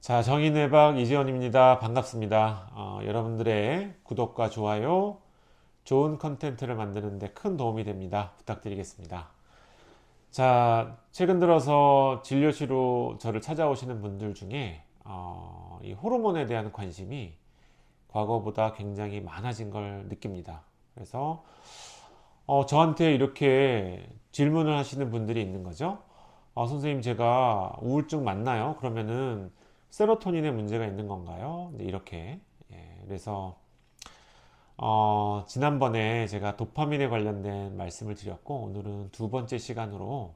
자, 정의내박 이재원입니다. 반갑습니다. 여러분들의 구독과 좋아요, 좋은 컨텐츠를 만드는 데 큰 도움이 됩니다. 부탁드리겠습니다. 자, 최근 들어서 진료실로 저를 찾아오시는 분들 중에 이 호르몬에 대한 관심이 과거보다 굉장히 많아진 걸 느낍니다. 그래서 저한테 이렇게 질문을 하시는 분들이 있는 거죠. 선생님, 제가 우울증 맞나요? 그러면은 세로토닌에 문제가 있는 건가요? 네, 이렇게. 그래서 지난번에 제가 도파민에 관련된 말씀을 드렸고, 오늘은 두 번째 시간으로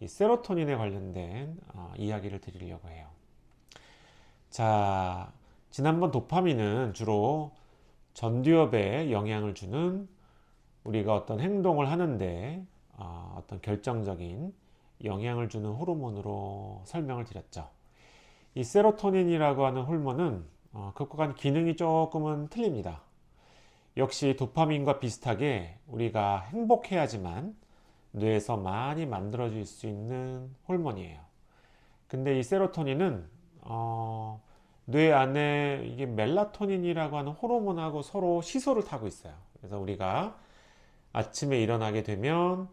이 세로토닌에 관련된 이야기를 드리려고 해요. 자, 지난번 도파민은 주로 전두엽에 영향을 주는, 우리가 어떤 행동을 하는데 어떤 결정적인 영향을 주는 호르몬으로 설명을 드렸죠. 이 세로토닌이라고 하는 호르몬은 그것과 간 기능이 조금은 틀립니다. 역시 도파민과 비슷하게 우리가 행복해야지만 뇌에서 많이 만들어질 수 있는 호르몬이에요. 근데 이 세로토닌은 뇌 안에 이게 멜라토닌이라고 하는 호르몬하고 서로 시소를 타고 있어요. 그래서 우리가 아침에 일어나게 되면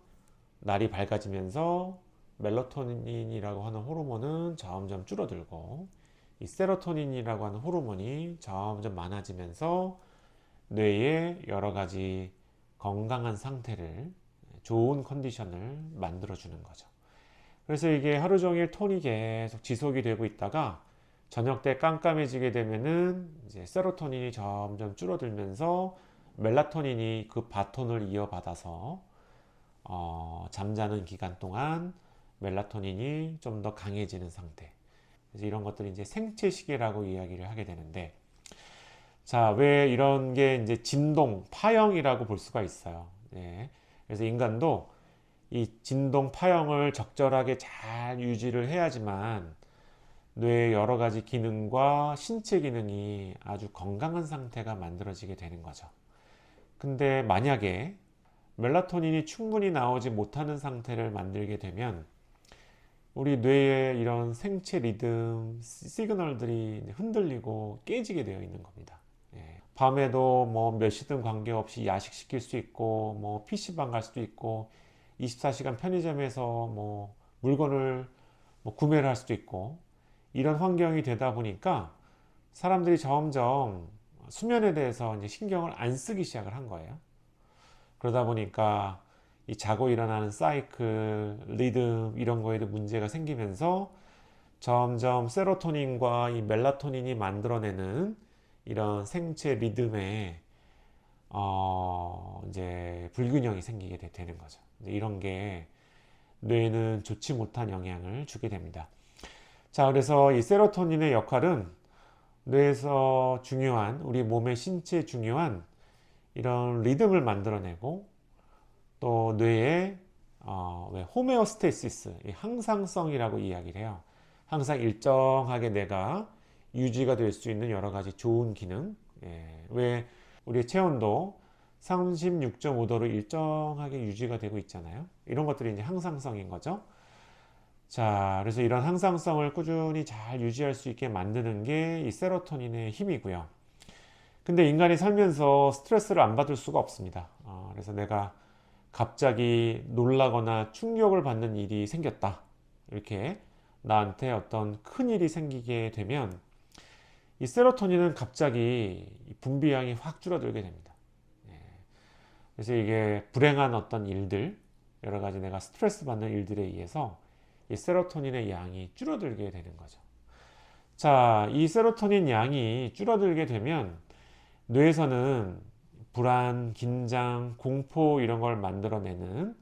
날이 밝아지면서 멜라토닌이라고 하는 호르몬은 점점 줄어들고, 이 세로토닌이라고 하는 호르몬이 점점 많아지면서 뇌에 여러 가지 건강한 상태를, 좋은 컨디션을 만들어 주는 거죠. 그래서 이게 하루 종일 톤이 계속 지속이 되고 있다가 저녁 때 깜깜해지게 되면은 이제 세로토닌이 점점 줄어들면서 멜라토닌이 그 바톤을 이어받아서 잠자는 기간 동안 멜라토닌이 좀 더 강해지는 상태. 그래서 이런 것들이 이제 생체 시계라고 이야기를 하게 되는데, 자, 왜 이런 게 이제 진동, 파형이라고 볼 수가 있어요. 예. 그래서 인간도 이 진동, 파형을 적절하게 잘 유지를 해야지만 뇌의 여러 가지 기능과 신체 기능이 아주 건강한 상태가 만들어지게 되는 거죠. 근데 만약에 멜라토닌이 충분히 나오지 못하는 상태를 만들게 되면 우리 뇌의 이런 생체 리듬, 시그널들이 흔들리고 깨지게 되어 있는 겁니다. 밤에도 뭐 몇 시든 관계없이 야식 시킬 수 있고, 뭐 PC방 갈 수도 있고, 24시간 편의점에서 뭐 물건을 뭐 구매를 할 수도 있고, 이런 환경이 되다 보니까 사람들이 점점 수면에 대해서 이제 신경을 안 쓰기 시작을 한 거예요. 그러다 보니까 이 자고 일어나는 사이클, 리듬 이런 거에도 문제가 생기면서 점점 세로토닌과 이 멜라토닌이 만들어내는 이런 생체 리듬에 이제 불균형이 생기게 되는 거죠. 이런 게 뇌에는 좋지 못한 영향을 주게 됩니다. 자, 그래서 이 세로토닌의 역할은 뇌에서 중요한, 우리 몸의 신체에 중요한 이런 리듬을 만들어내고, 또 뇌에 왜 호메오스테시스, 항상성이라고 이야기를 해요. 항상 일정하게 내가 유지가 될 수 있는 여러 가지 좋은 기능. 왜 우리의 체온도 36.5도로 일정하게 유지가 되고 있잖아요. 이런 것들이 이제 항상성인 거죠. 자, 그래서 이런 항상성을 꾸준히 잘 유지할 수 있게 만드는 게 이 세로토닌의 힘이고요. 근데 인간이 살면서 스트레스를 안 받을 수가 없습니다. 그래서 내가 갑자기 놀라거나 충격을 받는 일이 생겼다. 이렇게 나한테 어떤 큰 일이 생기게 되면 이 세로토닌은 갑자기 분비량이 확 줄어들게 됩니다. 그래서 이게 불행한 어떤 일들, 여러 가지 내가 스트레스 받는 일들에 의해서 이 세로토닌의 양이 줄어들게 되는 거죠. 자, 이 세로토닌 양이 줄어들게 되면 뇌에서는 불안, 긴장, 공포 이런 걸 만들어내는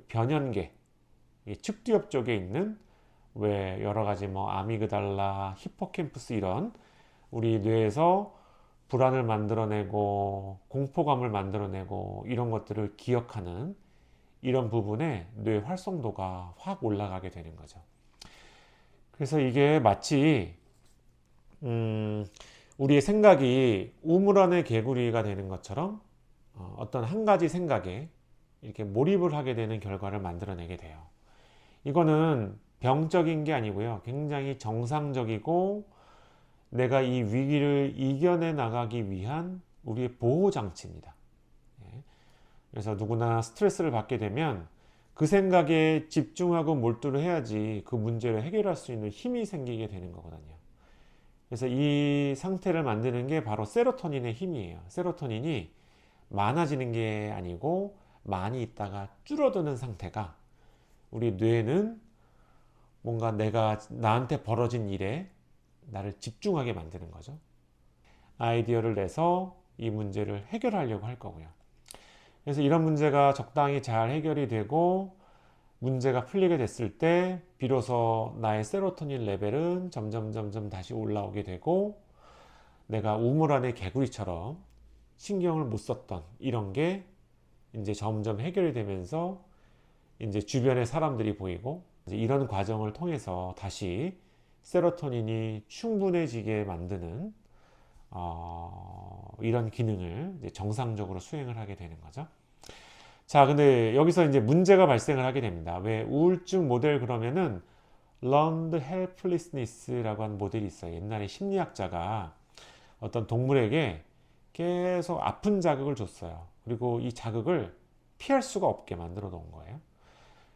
변연계, 측두엽 쪽에 있는 왜 여러 가지 뭐 아미그달라, 히포캠프스 이런 우리 뇌에서 불안을 만들어내고 공포감을 만들어내고 이런 것들을 기억하는 이런 부분에 뇌 활성도가 확 올라가게 되는 거죠. 그래서 이게 마치 우리의 생각이 우물 안의 개구리가 되는 것처럼 어떤 한 가지 생각에 이렇게 몰입을 하게 되는 결과를 만들어내게 돼요. 이거는 병적인 게 아니고요. 굉장히 정상적이고 내가 이 위기를 이겨내 나가기 위한 우리의 보호장치입니다. 예. 그래서 누구나 스트레스를 받게 되면 그 생각에 집중하고 몰두를 해야지 그 문제를 해결할 수 있는 힘이 생기게 되는 거거든요. 그래서 이 상태를 만드는 게 바로 세로토닌의 힘이에요. 세로토닌이 많아지는 게 아니고 많이 있다가 줄어드는 상태가 우리 뇌는 뭔가 내가 나한테 벌어진 일에 나를 집중하게 만드는 거죠. 아이디어를 내서 이 문제를 해결하려고 할 거고요. 그래서 이런 문제가 적당히 잘 해결이 되고 문제가 풀리게 됐을 때 비로소 나의 세로토닌 레벨은 점점 다시 올라오게 되고 내가 우물 안의 개구리처럼 신경을 못 썼던 이런 게 이제 점점 해결이 되면서 이제 주변의 사람들이 보이고 이제 이런 과정을 통해서 다시 세로토닌이 충분해지게 만드는 이런 기능을 이제 정상적으로 수행을 하게 되는 거죠. 자, 근데 여기서 이제 문제가 발생을 하게 됩니다. 왜 우울증 모델 그러면은 Learned Helplessness라고 하는 모델이 있어요. 옛날에 심리학자가 어떤 동물에게 계속 아픈 자극을 줬어요. 그리고 이 자극을 피할 수가 없게 만들어 놓은 거예요.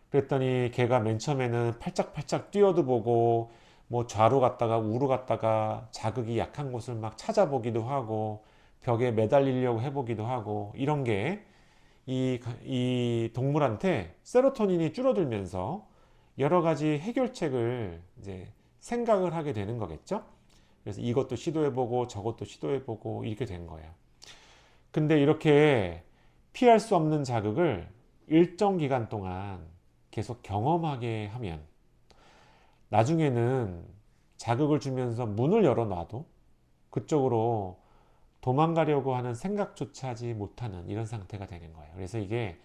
그랬더니 걔가 맨 처음에는 팔짝팔짝 뛰어도 보고 뭐 좌로 갔다가 우로 갔다가 자극이 약한 곳을 막 찾아보기도 하고 벽에 매달리려고 해보기도 하고 이런 게 이 동물한테 세로토닌이 줄어들면서 여러 가지 해결책을 이제 생각을 하게 되는 거겠죠. 그래서 이것도 시도해보고 저것도 시도해보고 이렇게 된 거예요. 근데 이렇게 피할 수 없는 자극을 일정 기간 동안 계속 경험하게 하면 나중에는 자극을 주면서 문을 열어놔도 그쪽으로 도망가려고 하는 생각조차 하지 못하는 이런 상태가 되는 거예요. 그래서 이게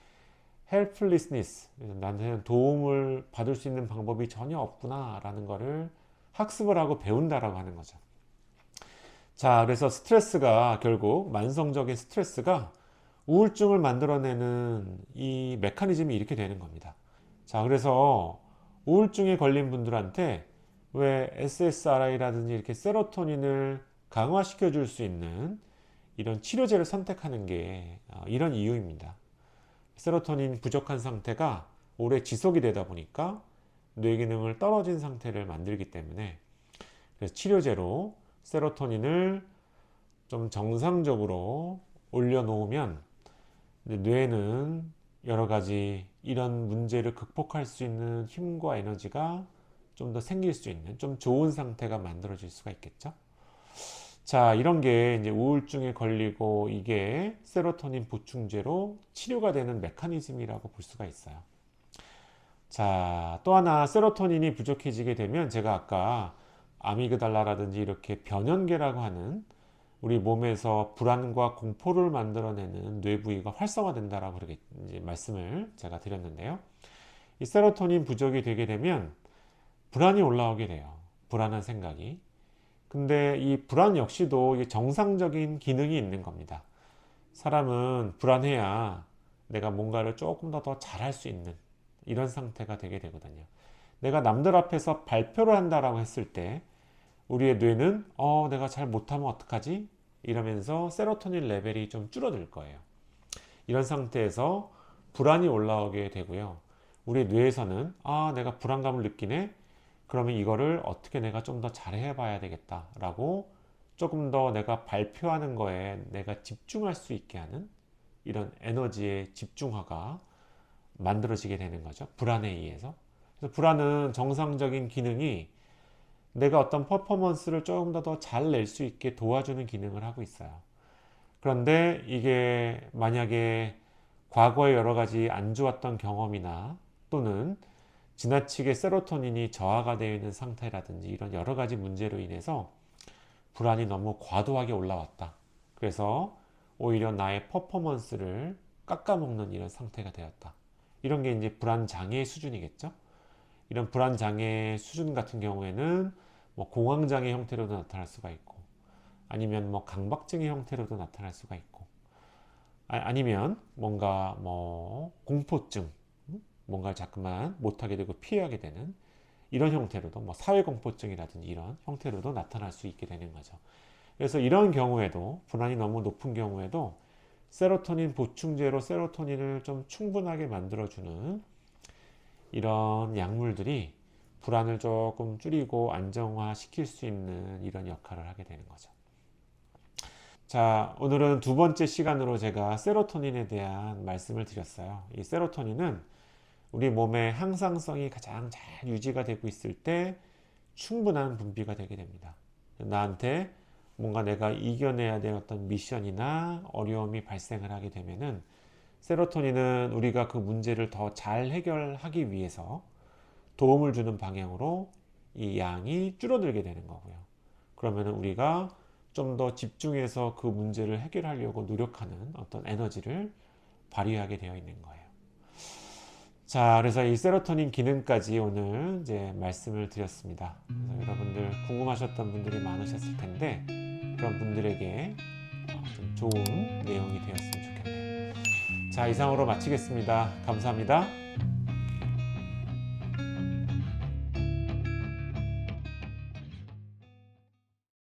helplessness, 나한테는 도움을 받을 수 있는 방법이 전혀 없구나 라는 거를 학습을 하고 배운다라고 하는 거죠. 자, 그래서 스트레스가 결국 만성적인 스트레스가 우울증을 만들어내는 이 메커니즘이 이렇게 되는 겁니다. 자, 그래서 우울증에 걸린 분들한테 왜 SSRI라든지 이렇게 세로토닌을 강화시켜 줄 수 있는 이런 치료제를 선택하는 게 이런 이유입니다. 세로토닌 부족한 상태가 오래 지속이 되다 보니까 뇌 기능을 떨어진 상태를 만들기 때문에 그래서 치료제로 세로토닌을 좀 정상적으로 올려놓으면 뇌는 여러 가지 이런 문제를 극복할 수 있는 힘과 에너지가 좀 더 생길 수 있는 좀 좋은 상태가 만들어질 수가 있겠죠. 자, 이런 게 이제 우울증에 걸리고 이게 세로토닌 보충제로 치료가 되는 메커니즘이라고 볼 수가 있어요. 자, 또 하나 세로토닌이 부족해지게 되면 제가 아까 아미그달라라든지 이렇게 변연계라고 하는 우리 몸에서 불안과 공포를 만들어내는 뇌 부위가 활성화된다라고 그렇게 이제 말씀을 제가 드렸는데요. 이 세로토닌 부족이 되게 되면 불안이 올라오게 돼요. 불안한 생각이. 근데 이 불안 역시도 정상적인 기능이 있는 겁니다. 사람은 불안해야 내가 뭔가를 조금 더 잘할 수 있는 이런 상태가 되게 되거든요. 내가 남들 앞에서 발표를 한다라고 했을 때 우리의 뇌는 내가 잘 못하면 어떡하지? 이러면서 세로토닌 레벨이 좀 줄어들 거예요. 이런 상태에서 불안이 올라오게 되고요. 우리 뇌에서는 내가 불안감을 느끼네. 그러면 이거를 어떻게 내가 좀 더 잘해 봐야 되겠다라고 조금 더 내가 발표하는 거에 내가 집중할 수 있게 하는 이런 에너지의 집중화가 만들어지게 되는 거죠. 불안에 의해서. 그래서 불안은 정상적인 기능이 내가 어떤 퍼포먼스를 조금 더 잘 낼 수 있게 도와주는 기능을 하고 있어요. 그런데 이게 만약에 과거에 여러 가지 안 좋았던 경험이나 또는 지나치게 세로토닌이 저하가 되어 있는 상태라든지 이런 여러 가지 문제로 인해서 불안이 너무 과도하게 올라왔다. 그래서 오히려 나의 퍼포먼스를 깎아먹는 이런 상태가 되었다. 이런 게 이제 불안 장애 수준이겠죠. 이런 불안 장애 수준 같은 경우에는 뭐 공황 장애 형태로도 나타날 수가 있고 아니면 뭐 강박증의 형태로도 나타날 수가 있고 아니면 뭔가 뭐 공포증 뭔가를 자꾸만 못하게 되고 피하게 되는 이런 형태로도 뭐 사회공포증이라든지 이런 형태로도 나타날 수 있게 되는 거죠. 그래서 이런 경우에도 불안이 너무 높은 경우에도 세로토닌 보충제로 세로토닌을 좀 충분하게 만들어주는 이런 약물들이 불안을 조금 줄이고 안정화시킬 수 있는 이런 역할을 하게 되는 거죠. 자, 오늘은 두 번째 시간으로 제가 세로토닌에 대한 말씀을 드렸어요. 이 세로토닌은 우리 몸의 항상성이 가장 잘 유지가 되고 있을 때 충분한 분비가 되게 됩니다. 나한테 뭔가 내가 이겨내야 될 어떤 미션이나 어려움이 발생을 하게 되면은 세로토닌은 우리가 그 문제를 더 잘 해결하기 위해서 도움을 주는 방향으로 이 양이 줄어들게 되는 거고요. 그러면은 우리가 좀 더 집중해서 그 문제를 해결하려고 노력하는 어떤 에너지를 발휘하게 되어 있는 거예요. 자, 그래서 이 세로토닌 기능까지 오늘 이제 말씀을 드렸습니다. 그래서 여러분들 궁금하셨던 분들이 많으셨을 텐데 그런 분들에게 좀 좋은 내용이 되었으면 좋겠네요. 자, 이상으로 마치겠습니다. 감사합니다.